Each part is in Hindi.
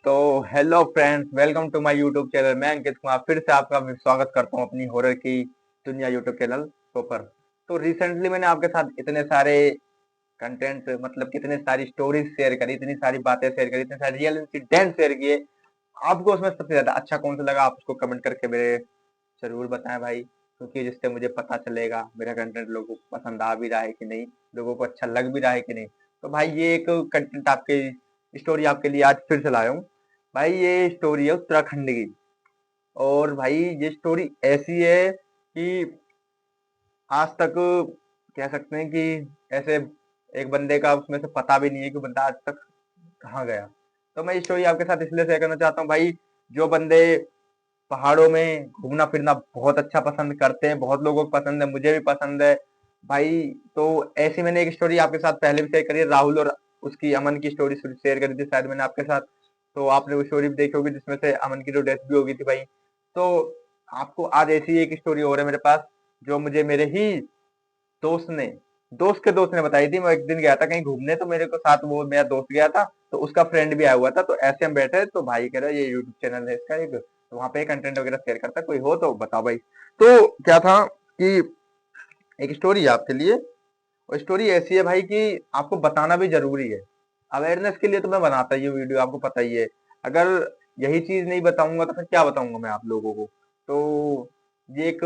तो hello friends, welcome to my YouTube channel. मैं अंकित कुमार फिर से आपका स्वागत करता हूं अपनी हॉरर की दुनिया यूट्यूब चैनल शो पर। तो रिसेंटली मैंने आपके साथ इतने सारे कंटेंट मतलब कितने सारी स्टोरीज शेयर करी, इतनी सारी बातें शेयर करी, इतने सारे रियल इंसिडेंट शेयर किए। आपको उसमें सबसे ज्यादा अच्छा कौन सा लगा, आप उसको कमेंट करके मेरे जरूर बताएं भाई, क्योंकि जिससे मुझे पता चलेगा मेरा कंटेंट लोगों को पसंद आ भी रहा है कि नहीं, लोगों को अच्छा लग भी रहा है कि नहीं। तो भाई ये एक कंटेंट आपके स्टोरी आपके लिए आज फिर से लाया हूँ। भाई ये स्टोरी है उत्तराखंड की। और भाई ये स्टोरी ऐसी है कि आज तक कह सकते हैं कि ऐसे एक बंदे का उसमें से पता भी नहीं है कि बंदा आज तक कहाँ गया। तो मैं ये स्टोरी आपके साथ इसलिए शेयर करना चाहता हूँ भाई, जो बंदे पहाड़ों में घूमना फिरना बहुत अच्छा पसंद करते हैं, बहुत लोगों को पसंद है, मुझे भी पसंद है भाई। तो ऐसी मैंने एक स्टोरी आपके साथ पहले भी शेयर करी है, राहुल और उसकी अमन की स्टोरी शेयर करी थी शायद मैंने आपके साथ। तो आपने वो स्टोरी भी देखी होगी जिसमें से अमन की जो डेथ भी हो गई थी भाई। तो आपको आज ऐसी एक स्टोरी और है मेरे पास, जो मुझे मेरे ही दोस्त ने दोस्त के दोस्त ने बताई थी। मैं एक दिन गया था कहीं घूमने, तो मेरे को साथ वो मेरा दोस्त गया था, तो उसका फ्रेंड भी आया हुआ था। तो ऐसे हम बैठे तो भाई कह रहा ये यूट्यूब चैनल है इसका एक, तो वहां पे कंटेंट वगैरह शेयर करता, कोई हो तो बताओ भाई। तो क्या था कि एक स्टोरी है आपके लिए, और स्टोरी ऐसी है भाई कि आपको बताना भी जरूरी है। अवेयरनेस के लिए तो मैं बनाता ही हूँ वीडियो, आपको पता ही है। अगर यही चीज नहीं बताऊंगा तो फिर क्या बताऊंगा मैं आप लोगों को। तो ये एक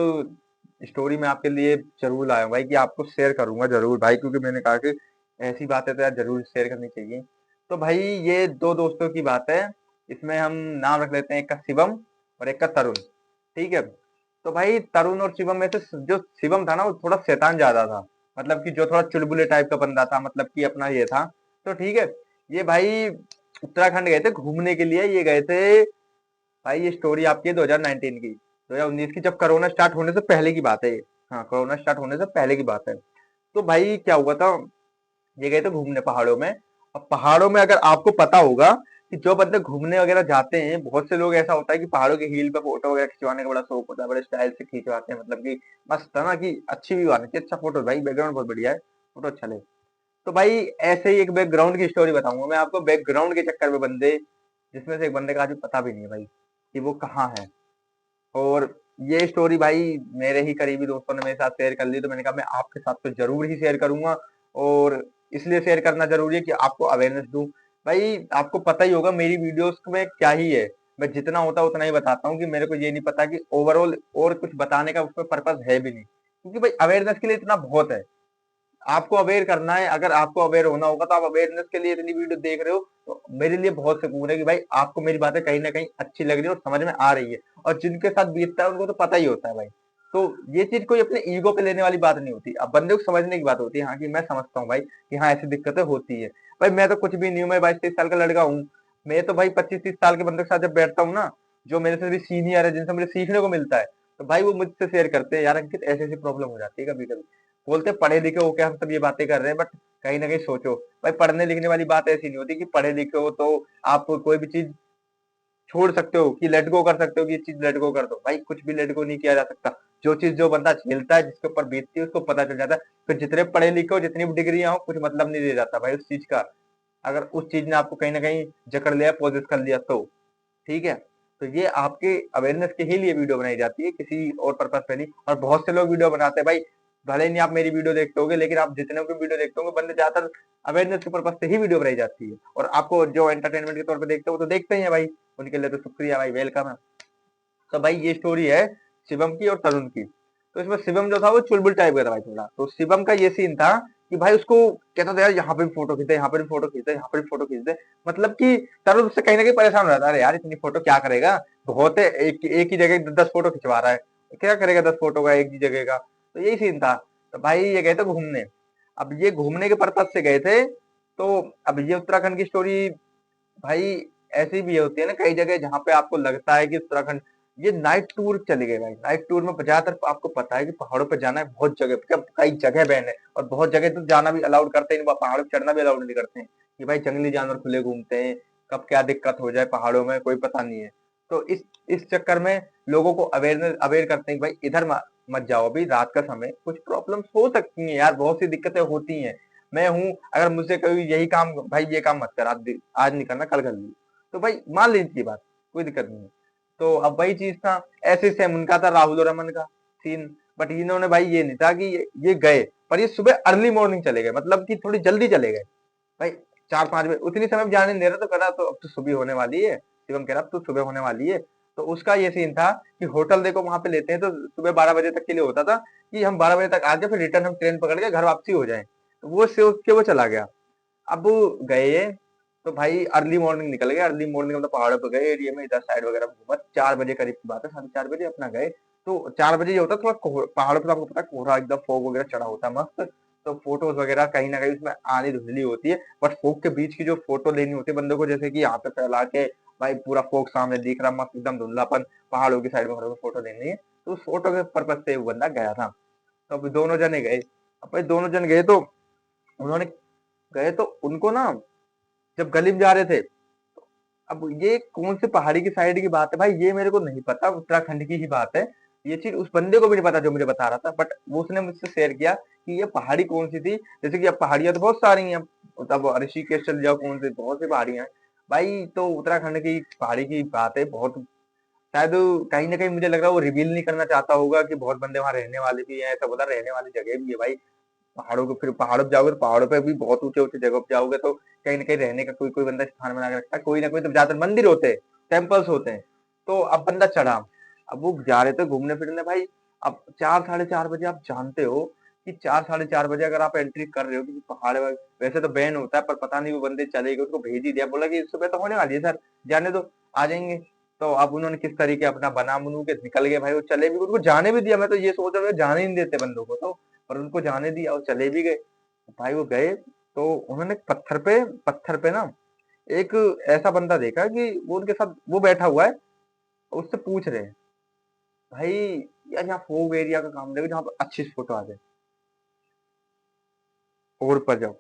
स्टोरी मैं आपके लिए जरूर लाया हूं भाई, कि आपको शेयर करूंगा जरूर भाई, क्योंकि मैंने कहा कि ऐसी बातें तो यार जरूर शेयर करनी चाहिए। तो भाई ये दो दोस्तों की बात है, इसमें हम नाम रख लेते हैं, एक का शिवम और एक का तरुण। ठीक है। तो भाई तरुण और शिवम में से जो शिवम था ना, वो थोड़ा शैतान ज्यादा था, मतलब कि जो थोड़ा चुलबुले टाइप का बंदा था, मतलब कि अपना ये था। तो ठीक है, ये भाई उत्तराखंड गए थे घूमने के लिए, ये गए थे भाई। ये स्टोरी आपकी है 2019 की, 2019 की, जब कोरोना स्टार्ट होने से पहले की बात है ये। हाँ, कोरोना स्टार्ट होने से पहले की बात है। तो भाई क्या हुआ था, ये गए थे घूमने पहाड़ों में। अब पहाड़ों में अगर आपको पता होगा कि जो बंदे घूमने वगैरह जाते हैं, बहुत से लोग ऐसा होता है कि पहाड़ों के हिल पे फोटो वगैरह खिंचवाने का बड़ा शौक होता है, बड़े स्टाइल से खिंचवाते हैं, मतलब कि मस्त है ना, कि अच्छी भी आनी चाहिए, अच्छा फोटो भाई, बैकग्राउंड बहुत बढ़िया है, फोटो अच्छा ले। तो भाई ऐसे ही एक बैकग्राउंड की स्टोरी बताऊंगा मैं आपको, बैकग्राउंड के चक्कर में बंदे, जिसमें से एक बंदे का आज भी पता भी नहीं है भाई कि वो कहाँ है। और ये स्टोरी भाई मेरे ही करीबी दोस्तों ने मेरे साथ शेयर कर ली, तो मैंने कहा मैं आपके साथ तो जरूर ही शेयर करूंगा। और इसलिए शेयर करना जरूरी है कि आपको अवेयरनेस दूं। भाई आपको पता ही होगा मेरी वीडियोस में क्या ही है, मैं जितना होता है उतना ही बताता हूँ, कि मेरे को ये नहीं पता कि ओवरऑल और कुछ बताने का उसमें पर्पज है भी नहीं, क्योंकि भाई अवेयरनेस के लिए इतना बहुत है। आपको अवेयर करना है, अगर आपको अवेयर होना होगा तो आप अवेयरनेस के लिए इतनी वीडियो देख रहे हो, तो मेरे लिए बहुत सुकून है कि भाई आपको मेरी बातें कहीं ना कहीं अच्छी लग रही है और समझ में आ रही है। और जिनके साथ बीतता है उनको तो पता ही होता है भाई। तो ये चीज कोई अपने ईगो पे लेने वाली बात नहीं होती, अब बंदे को समझने की बात होती है, हाँ कि मैं समझता हूँ भाई कि हाँ ऐसी दिक्कतें होती है। भाई मैं तो कुछ भी नहीं हूँ, मैं 22-23 साल का लड़का हूँ। मैं तो भाई 25-30 साल के बंदे के साथ जब बैठता हूँ ना, जो मेरे से भी सीनियर है, जिनसे मुझे सीखने को मिलता है, तो भाई वो मुझसे शेयर करते हैं, यार अंकित ऐसी ऐसी प्रॉब्लम हो जाती है कभी कभी। बोलते पढ़े लिखे हो क्या हम सब ये बातें कर रहे हैं, बट कहीं ना कहीं सोचो भाई, पढ़ने लिखने वाली बात ऐसी नहीं होती कि पढ़े लिखे हो तो आप कोई भी चीज छोड़ सकते हो, कि लेट गो कर सकते हो, कि ये चीज लेट गो कर दो। भाई कुछ भी लेट गो नहीं किया जा सकता। जो चीज जो बंदा झेलता है, जिसके ऊपर बीतती है, उसको पता चल जाता है। फिर जितने पढ़े लिखे हो, जितनी भी डिग्रियां हो, कुछ मतलब नहीं रह जाता भाई उस चीज का, अगर उस चीज ने आपको कहीं ना कहीं जकड़ लिया, पोजेस कर लिया तो। ठीक है। तो ये आपके अवेयरनेस के ही लिए वीडियो बनाई जाती है, किसी और पर्पज पे नहीं। और बहुत से लोग वीडियो बनाते हैं भाई, भले ही नहीं आप मेरी वीडियो देखते होगे, लेकिन आप जितने भी वीडियो देखते होंगे, बंदे ज्यादातर अवेयरनेस के पर्पज से ही वीडियो बनाई जाती है। और आपको जो एंटरटेनमेंट के तौर पे देखते हो, वो तो देखते ही है भाई, उनके लिए तो शुक्रिया भाई, वेलकम है। तो भाई ये स्टोरी है शिवम की और तरुण की। तो इसमें शिवम जो था वो चुलबुल टाइप का था भाई थोड़ा। तो शिवम का ये सीन था कि भाई उसको कहता था यार यहाँ पे भी फोटो खींचते, यहाँ पे भी फोटो खींचते, यहाँ पे भी फोटो खींचते। मतलब कि तरुण उससे कहीं ना कहीं परेशान हो रहा था, अरे यार इतनी फोटो क्या करेगा, बहुत है, एक ही जगह 10 फोटो खिंचवा रहा है, क्या करेगा 10 फोटो का एक ही जगह का। तो यही सीन था। तो भाई ये गए थे घूमने। अब ये घूमने के पर्पज से गए थे। तो अब ये उत्तराखंड की स्टोरी भाई ऐसी भी होती है ना कई जगह, जहाँ पे आपको लगता है कि उत्तराखंड, ये नाइट टूर चले गए भाई। नाइट टूर में ज्यादातर आपको पता है कि पहाड़ों पे जाना है, बहुत जगह पे, कई जगह बैन है, और बहुत जगह तो जाना भी अलाउड करते हैं, पहाड़ों पे चढ़ना भी अलाउड नहीं करते हैं, कि भाई जंगली जानवर खुले घूमते हैं, कब क्या दिक्कत हो जाए पहाड़ों में कोई पता नहीं है। तो इस चक्कर में लोगों को अवेयर करते हैं कि भाई इधर मत जाओ, अभी रात का समय कुछ प्रॉब्लम्स हो सकती हैं यार, बहुत सी दिक्कतें होती हैं। मैं हूं, अगर मुझसे कोई यही काम, भाई ये काम मत कर, आज नहीं करना कल कर ली, तो भाई मान लीजिए बात, कोई दिक्कत नहीं है। तो अब वही चीज था, ऐसे सेम उनका था राहुल और रमन का सीन। बट इन्होंने भाई ये नहीं था कि ये गए, पर ये सुबह अर्ली मॉर्निंग चले गए, मतलब कि थोड़ी जल्दी चले गए भाई। 4-5 बजे उतनी समय जाने नहीं दे रहा, तो कह रहा तो अब तो सुबह होने वाली है, शिवम कह रहा अब तो सुबह होने वाली है। तो उसका ये सीन था कि होटल देखो वहां पे लेते हैं तो सुबह 12 बजे तक के लिए होता था कि हम 12 बजे तक आके फिर रिटर्न हम ट्रेन पकड़ के घर वापसी हो जाए। तो वो सोच के वो चला गया। अब वो गए तो भाई अर्ली मॉर्निंग निकल गए, अर्ली मॉर्निंग मतलब पहाड़ों पे गए, एरिया में इधर साइड वगैरह घूमा। 4 बजे करीब की बात है, 4:30 बजे अपना गए। तो 4 बजे ये होता है थोड़ा पहाड़ों पे आपको पता है कोहरा एकदम फॉग वगैरह चढ़ा होता है मस्त। तो फोटोज वगैरह कहीं ना कहीं उसमें आनी धुंधली होती है, बट फोक के बीच की जो फोटो लेनी होती है बंदों को, जैसे कि यहाँ पे फैला के भाई पूरा फोक सामने दिख रहा मस्त एकदम धुंधलापन, पहाड़ों की साइड में खड़े होकर फोटो लेनी है। तो उस फोटो के पर्पज से वो बंदा गया था। तो अभी दोनों जने गए। अब भाई दोनों जन गए तो उन्होंने गए तो उनको ना, जब गली में जा रहे थे, अब ये कौन से पहाड़ी की साइड की बात है भाई ये मेरे को नहीं पता, उत्तराखंड की ही बात है। ये चीज उस बंदे को भी नहीं पता जो मुझे बता रहा था, बट वो उसने मुझसे शेयर किया कि ये पहाड़ी कौन सी थी। जैसे कि अब पहाड़ियां तो बहुत सारी हैं, अब ऋषिकेश चल जाओ, कौन से बहुत सी पहाड़ियां हैं भाई। तो उत्तराखंड की पहाड़ी की बात है बहुत, शायद कहीं ना कहीं मुझे लग रहा है वो रिवील नहीं करना चाहता होगा कि बहुत बंदे वहां रहने वाले भी हैं, ऐसा बोला रहने वाली जगह भी है भाई। पहाड़ों को फिर पहाड़ों पे जाओगे तो पहाड़ों पे भी बहुत ऊंचे ऊंचे जगह पे जाओगे तो कहीं ना कहीं रहने का कोई कोई बंदा स्थान बना के रखता है, कोई ना कोई तो ज्यादातर मंदिर होते हैं, टेम्पल्स होते हैं। तो अब बंदा चढ़ा, अब वो जा रहे थे घूमने फिरने भाई। अब 4-4:30 बजे आप जानते हो कि 4-4:30 बजे अगर आप एंट्री कर रहे हो किसी पहाड़ में, वैसे तो बैन होता है, पर पता नहीं वो बंदे चले गए, उसको भेज ही दिया, बोला कि सुबह तो होने वाली है सर, जाने दो, आ जाएंगे। तो अब उन्होंने किस तरीके अपना बना बनू के निकल गए भाई, वो चले भी, उनको जाने भी दिया। मैं तो ये सोच रहा था जाने ही नहीं देते बंदों को, तो पर उनको जाने दिया और चले भी गए। भाई वो गए तो उन्होंने पत्थर पे ना एक ऐसा बंदा देखा कि वो उनके साथ वो बैठा हुआ है, उससे पूछ रहे हैं भाई यार यहाँ फोग एरिया का काम देखो जहाँ पर अच्छी फोटो आ जाए, और ऊपर जाओ,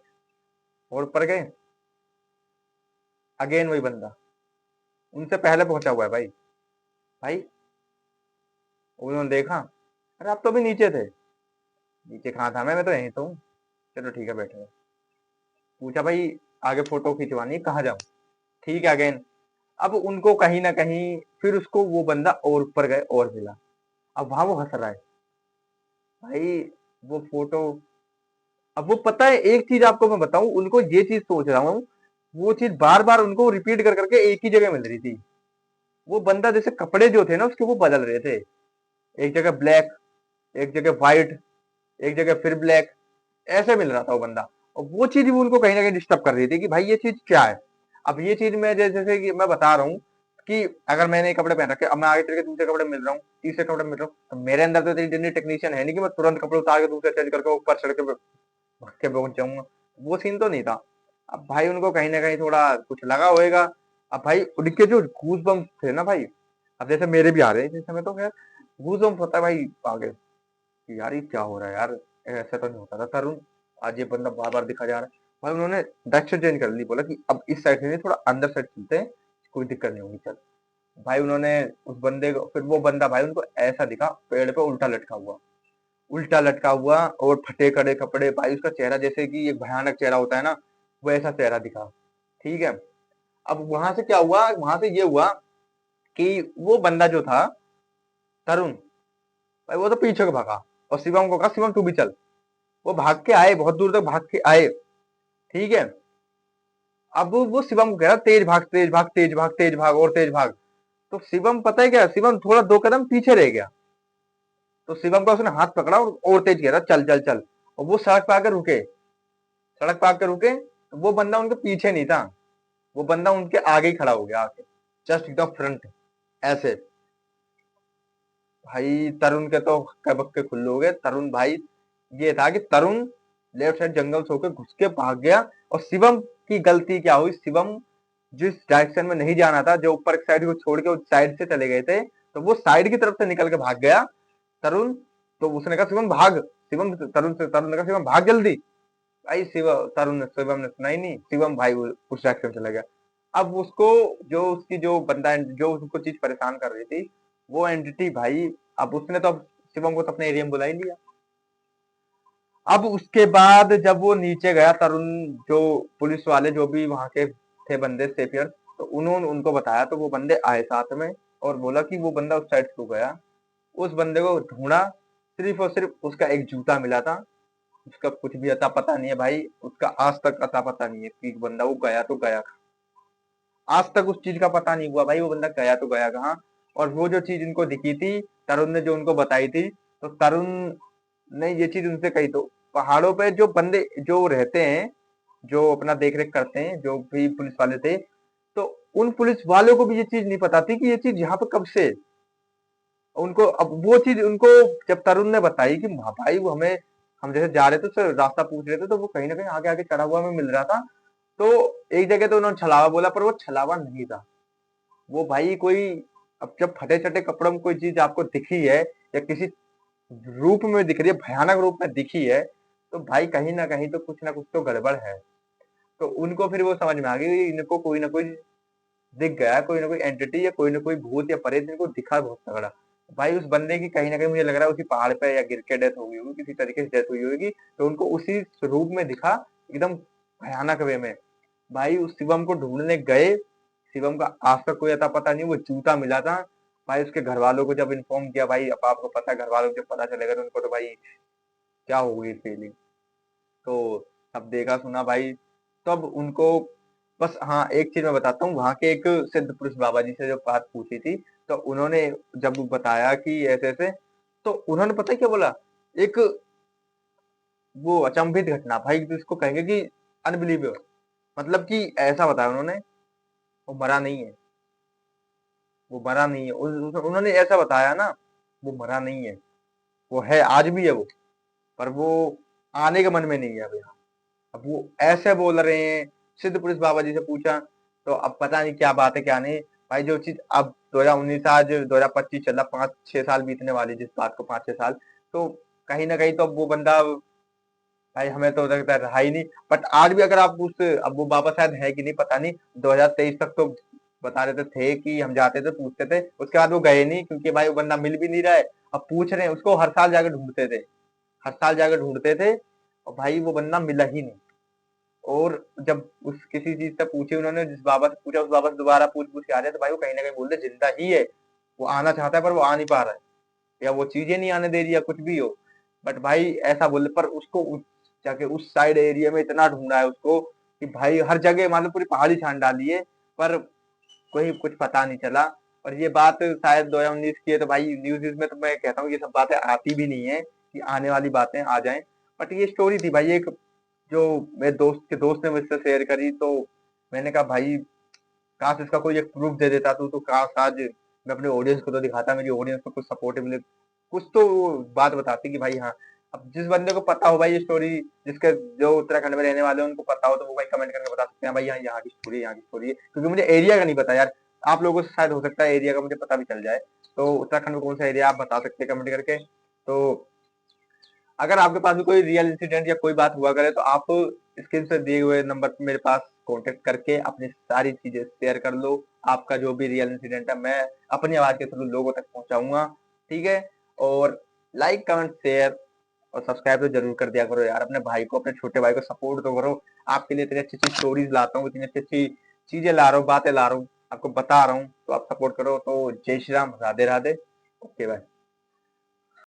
और ऊपर गए, अगेन वही बंदा उनसे पहले पहुंचा हुआ है भाई। भाई उन्होंने देखा, अरे आप तो अभी नीचे थे। नीचे कहाँ था मैं तो यहीं तो हूँ। चलो ठीक है बैठे रहो। पूछा भाई आगे फोटो खिंचवानी है, कहाँ जाऊँ? ठीक है अगेन। अब उनको कहीं ना कहीं फिर उसको वो बंदा और ऊपर गए और मिला। अब वहां वो हंस रहा है भाई, वो फोटो। अब वो पता है एक चीज आपको मैं बताऊं, उनको ये चीज सोच रहा हूँ, वो चीज बार बार उनको रिपीट कर करके एक ही जगह मिल रही थी। वो बंदा जैसे कपड़े जो थे ना उसके वो बदल रहे थे, एक जगह ब्लैक, एक जगह व्हाइट, एक जगह फिर ब्लैक, ऐसे मिल रहा था वो बंदा। और वो चीज भी उनको कहीं ना कहीं डिस्टर्ब कर रही थी कि भाई ये चीज क्या है। अब ये चीज मैं जैसे कि मैं बता रहा हूँ कि अगर मैंने कपड़े पहन रखे, अब मैं आगे चल के दूसरे कपड़े मिल रहा हूँ, तीसरे कपड़े मिल रहा हूँ, तो मेरे अंदर तो इतनी टेक्नीशियन है नहीं कि मैं तुरंत कपड़े उतार के दूसरे चेंज करके ऊपर चढ़ के भाग के पहुंच जाऊंगा। वो सीन तो नहीं था। अब भाई उनको कहीं ना कहीं थोड़ा कुछ लगा होएगा। अब भाई उनके जो गूज बम्प थे ना भाई, अब जैसे मेरे भी आ रहे हैं इस समय, तो खैर गूज बम्प होता है भाई आगे कि यार ये क्या हो रहा है यार, ऐसा तो नहीं होता था तरुण, आज ये बंदा बार बार दिखा जा रहा है। भाई उन्होंने डायरेक्शन चेंज कर ली, बोला कि अब इस साइड से नहीं थोड़ा अंदर साइड चलते हैं, कोई दिक्कत नहीं होगी चल। भाई उन्होंने उस बंदे को, फिर वो बंदा भाई उनको ऐसा दिखा पेड़ पे उल्टा लटका हुआ, उल्टा लटका हुआ और फटे कड़े कपड़े भाई, उसका चेहरा जैसे कि एक भयानक चेहरा होता है ना, वो ऐसा चेहरा दिखा। ठीक है। अब वहां से क्या हुआ, वहां से ये हुआ कि वो बंदा जो था तरुण भाई, वो तो पीछे को भागा और शिवम को कहा शिवम तू भी चल। वो भाग के आए, बहुत दूर तक भाग के आए। ठीक है। अब वो शिवम को कह रहा तेज भाग तेज भाग तेज भाग तेज भाग और तेज भाग। तो शिवम पता है क्या, शिवम थोड़ा 2 कदम पीछे रह गया। तो शिवम का उसने हाथ पकड़ा और तेज कह रहा चल चल चल। और वो सड़क पे आकर रुके, सड़क पे आकर रुके, तो वो बंदा उनके पीछे नहीं था, वो बंदा उनके आगे ही खड़ा हो गया आके, जस्ट एकदम फ्रंट ऐसे। भाई तरुण के तो कबक के खुल्ले हो गए। तरुण भाई ये था कि तरुण लेफ्ट साइड जंगल से होकर घुस के भाग गया। और शिवम की गलती क्या हुई, शिवम जिस डायरेक्शन में नहीं जाना था, जो ऊपर साइड को छोड़ के उस साइड से चले गए थे, तो वो साइड की तरफ से निकल के भाग गया तरुण। तो उसने कहा शिवम भाग, तरुण ने कहा शिवम भाग जल्दी। भाई शिवम ने सुना ही नहीं, शिवम भाई उस डायरेक्शन चला गया। अब उसको जो उसकी जो बंदा जो उसको चीज परेशान कर रही थी, वो एंटिटी भाई, अब उसने तो अब शिवम को तो अपने एरिया में बुला ही लिया। अब उसके बाद जब वो नीचे गया तरुण, जो पुलिस वाले जो भी वहां के थे बंदे सेफियर, तो उन्होंने उनको बताया, तो वो बंदे आए साथ में और बोला कि वो बंदा उस साइड को गया, उस बंदे को ढूंढा, सिर्फ और सिर्फ उसका एक जूता मिला था। उसका कुछ भी अता पता नहीं है भाई, उसका आज तक अता पता नहीं है कि बंदा वो गया तो गया, आज तक उस चीज का पता नहीं हुआ भाई वो बंदा गया तो गया कहाँ। और वो जो चीज इनको दिखी थी, तरुण ने जो उनको बताई थी, तो तरुण ने ये चीज उनसे कही, तो पहाड़ों पे जो बंदे जो रहते हैं, जो अपना देख रेख करते हैं, जो भी पुलिस वाले थे, तो उन पुलिस वालों को भी ये चीज नहीं पता थी कि ये चीज यहाँ पे कब से है। उनको अब वो चीज उनको जब तरुण ने बताई कि हाँ भाई वो हमें, हम जैसे जा रहे थे उससे रास्ता पूछ रहे थे, तो वो कहीं ना कहीं आगे आगे चढ़ा हुआ हमें मिल रहा था। तो एक जगह तो उन्होंने छलावा बोला, पर वो छलावा नहीं था। वो भाई कोई, अब जब फटे चटे कपड़ों में कोई चीज आपको दिखी है या किसी रूप में दिख रही है, भयानक रूप में दिखी है, तो भाई कहीं ना कुछ तो गड़बड़ है। तो उनको फिर वो समझ में आ गई कि इनको कोई ना कोई दिख गया, कोई ना कोई एंटिटी या कोई ना कोई भूत या प्रेत इनको दिखा बहुत तगड़ा। भाई उस बंदे की कहीं ना कहीं मुझे लग रहा है उसी पहाड़ पे या गिर के डेथ हो गई होगी, किसी तरीके से डेथ हुई होगी, तो उनको उसी रूप में दिखा, एकदम भयानक वे में। भाई उस शिवम को ढूंढने गए, शिवम का आज तक कोई अता पता नहीं, वो जूता मिला था। भाई उसके घर वालों को जब इन्फॉर्म किया, भाई अब आपको पता है घर वालों को जब पता चलेगा तो उनको तो भाई क्या हो गई फीलिंग। तो सब देखा सुना भाई, तब उनको बस, हाँ एक चीज मैं बताता हूँ, वहां के एक सिद्ध पुरुष बाबा जी से जो बात पूछी थी, तो उन्होंने जब बताया कि ऐसे ऐसे, तो उन्होंने पता है क्या बोला, एक वो अचंभित घटना भाई, तो इसको कहेंगे कि अनबिलीवेबल, मतलब कि ऐसा बताया उन्होंने, वो मरा नहीं है, वो मरा नहीं है, उन्होंने ऐसा बताया ना, वो मरा नहीं है, वो है आज भी है वो, पर वो आने के मन में नहीं है अभी। अब वो ऐसे बोल रहे हैं। सिद्ध पुरुष बाबा जी से पूछा, तो अब पता नहीं क्या बात है क्या नहीं। भाई जो चीज अब 2019 आज 2025 चल रहा, 5-6 साल बीतने वाली जिस बात को, 5-6 साल, तो कहीं ना कहीं तो अब वो बंदा, भाई हमें तो लगता है रहा ही नहीं। बट आज भी अगर आप उस, अब वो बाबा शायद है कि नहीं पता नहीं, 2023 तक तो बता रहे थे कि हम जाते थे पूछते थे, उसके बाद वो गए नहीं, क्योंकि भाई वो बंदा मिल भी नहीं रहा है। अब पूछ रहे हैं उसको, हर साल जाकर ढूंढते थे, हर साल जाकर ढूंढते थे, और भाई वो बंदा मिला ही नहीं। और जब उस किसी चीज से पूछे उन्होंने, जिस बाबा से पूछा, उस बाबा से दोबारा पूछ पूछ के आ रहे, तो भाई वो कहीं ना कहीं बोलते जिंदा ही है, वो आना चाहता है पर वो आ नहीं पा रहा है, या वो चीजें नहीं आने दे रही, या कुछ भी हो। बट भाई ऐसा बोले, पर उसको जाके उस साइड एरिया में इतना ढूंढा है उसको कि भाई हर जगह मतलब पूरी पहाड़ी छान डाली है, पर कोई कुछ पता नहीं चला। और ये बात शायद 2019 की है, तो भाई न्यूज में तो मैं कहता हूँ ये सब बातें आती भी नहीं है कि आने वाली बातें आ जाएं। बट ये स्टोरी थी भाई एक, जो मेरे दोस्त के दोस्त ने मुझसे शेयर करी, तो मैंने कहा भाई काश इसका कोई एक प्रूफ दे देता तू, तो काश आज मैं अपने ऑडियंस को तो दिखाता, मेरी ऑडियंस को कुछ सपोर्ट मिले, कुछ तो बात बताती कि भाई हाँ। अब जिस बंदे को पता हो भाई ये स्टोरी, जिसके जो उत्तराखंड में रहने वाले हैं उनको पता हो, तो वो भाई कमेंट करके बता सकते हैं भाई यहाँ यहाँ की स्टोरी, यहाँ की स्टोरी है, क्योंकि मुझे एरिया का नहीं पता यार। आप लोगों से शायद हो सकता है एरिया का मुझे पता भी चल जाए, तो उत्तराखंड में कौन सा एरिया आप बता सकते हैं कमेंट करके। तो अगर आपके पास भी कोई रियल इंसिडेंट या कोई बात हुआ करे, तो आप स्क्रीन से दिए हुए नंबर पर मेरे पास कांटेक्ट करके अपनी सारी चीजें शेयर कर लो। आपका जो भी रियल इंसिडेंट है मैं अपनी आवाज के थ्रू लोगों तक पहुंचाऊंगा, ठीक है। और लाइक कमेंट शेयर और सब्सक्राइब तो जरूर कर दिया करो यार, अपने भाई को, अपने छोटे भाई को सपोर्ट तो करो। आपके लिए इतनी अच्छी अच्छी स्टोरीज लाता हूँ, इतनी अच्छी अच्छी चीजें ला रहा हूँ, बातें ला रहा हूँ, आपको बता रहा हूँ, तो आप सपोर्ट करो। तो जय श्री राम, राधे राधे, ओके बाय।